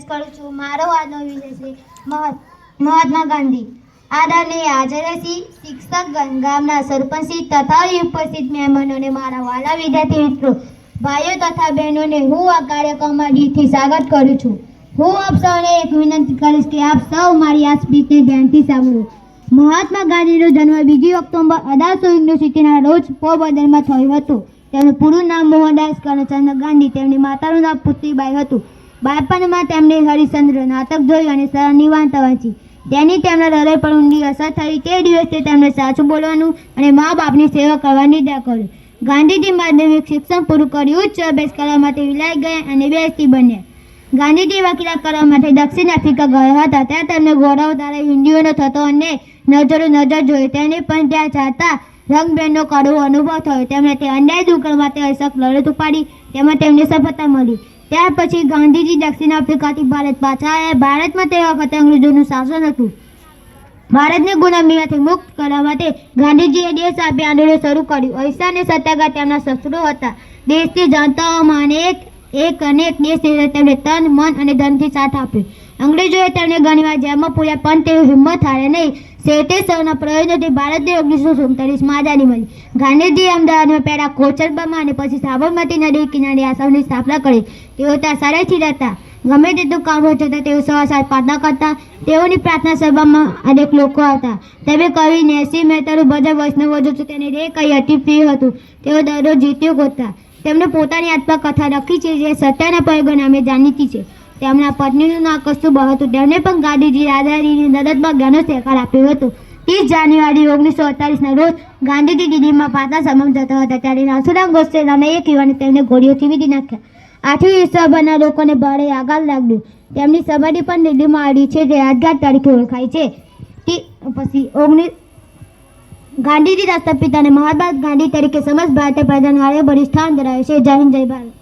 કરું છું. મારો આજનો વિષય છે મહાત્મા ગાંધી. આદરણીય હાજરશ્રી, શિક્ષકગણ, ગામના સરપંચશ્રી તથા ઉપસ્થિત મહેમાનોને, મારા વાલા વિદ્યાર્થી મિત્રો, ભાઈઓ તથા બહેનોને હું આ કાર્યક્રમમાં દિલથી સ્વાગત કરું છું. હું આપ સૌને એક વિનંતી કરીશ કે આપ સૌ મારી આ સ્પીચને ધ્યાનથી સાંભળો. મહાત્મા ગાંધીનો જન્મ 2 ઓક્ટોબર 1879ના રોજ પોરબંદરમાં થયો હતો. તેમનું પૂરું નામ મોહનદાસ કરમચંદ ગાંધી, તેમની માતાનું નામ પુતળીબાઈ હતું. બાળપણમાં તેમણે હરિશ્ચંદ્ર નાટક જોઈ અને સરળની વાર્તા વાંચી. તેની તેમના હૃદય પર ઊંડી અસર થઈ. તે દિવસથી તેમણે સાચું બોલવાનું અને મા બાપની સેવા કરવાની નિર્ણય કર્યો. ગાંધીજી માધ્યમિક શિક્ષણ પૂરું કરી ઉચ્ચ અભ્યાસ કરવા માટે વિલાયત ગયા અને વ્યવસ્થિત બન્યા. ગાંધીજી વકીલાત કરવા માટે દક્ષિણ આફ્રિકા ગયા હતા. ત્યાં તેમને ગોરાઓ દ્વારા હિન્દીઓનો થતો અને નજર જોઈ. તેને પણ ત્યાં જતા રંગભેદનો કડવો અનુભવ થયો. તેમણે તે અન્યાય દૂર કરવા માટે અસંખ્ય લડત ઉપાડી. તેમાં તેમને સફળતા મળી. ત્યાર પછી ગાંધીજી દક્ષિણ આફ્રિકાથી ભારત પાછા આવ્યા. ભારતમાં તે વખતે અંગ્રેજોનું શાસન હતું. ભારતને ગુલામીમાંથી મુક્ત કરવા માટે ગાંધીજીએ દેશવ્યાપી આંદોલન શરૂ કર્યું. અહિંસા અને સત્યાગ્રહ તેમના શસ્ત્રો હતા. દેશની જનતાઓમાં એક દેશ તેમણે તન, મન અને ધનથી સાથ આપ્યો. અંગ્રેજોએ તેમને ઘણીવાર જેલમાં પૂર્યા, પણ તેઓ હિંમત હારે નહીં. છેવટે સૌના પ્રયોજનથી ભારતને 1947માં આઝાદી મળી. ગાંધીજીએ અમદાવાદમાં પહેલા કોચરબામાં અને પછી સાબરમતી નદી કિનારે આશ્રમની સ્થાપના કરી. તેઓ ત્યાં સારેથી રહેતા. ગમે તેટલું કામ હોય છતાં તેઓ સવાર સાંજ પ્રાર્થના કરતા. તેઓની પ્રાર્થના સભામાં અનેક લોકો આવતા. તેમણે કવિ નરસિંહ મહેતાનું ભજન વૈષ્ણવ હતું. તેને જે કંઈ અતિ પ્રિય હતું. તેઓ દરરોજ જીત્યો ગોતતા. તેમણે પોતાની આત્મકથા લખી છે, જે સત્યના પ્રયોગો નામે જાણીતી છે. તેમના પત્નીનું નામ કસ્તુરબા હતું. તેમણે પણ ગાંધીજી આઝાદીની લડતમાં ઘણો સહકાર આપ્યો હતો. 30 જાન્યુઆરી 1948ના રોજ ગાંધીજી દિલ્હીમાં પાછા સમમ જતા હતા. ત્યારે નાથુરામ ગોડસે નામે એક યુવાને તેમને ગોળીઓથી વીંધી નાખ્યા. આથી વિશ્વભરના લોકોને ભારે આઘાત લાગ્યો. તેમની સમાધિ પણ દિલ્હીમાં આવી છે, જે યાદગાર તરીકે ઓળખાય છે. પછી ગાંધીજી રાષ્ટ્રપિતા અને મહાત્મા ગાંધી તરીકે સમસ્ત ભારતીય પ્રજાનું આર્યભરી સ્થાન ધરાવે છે. જય હિન્દ, જય ભારત.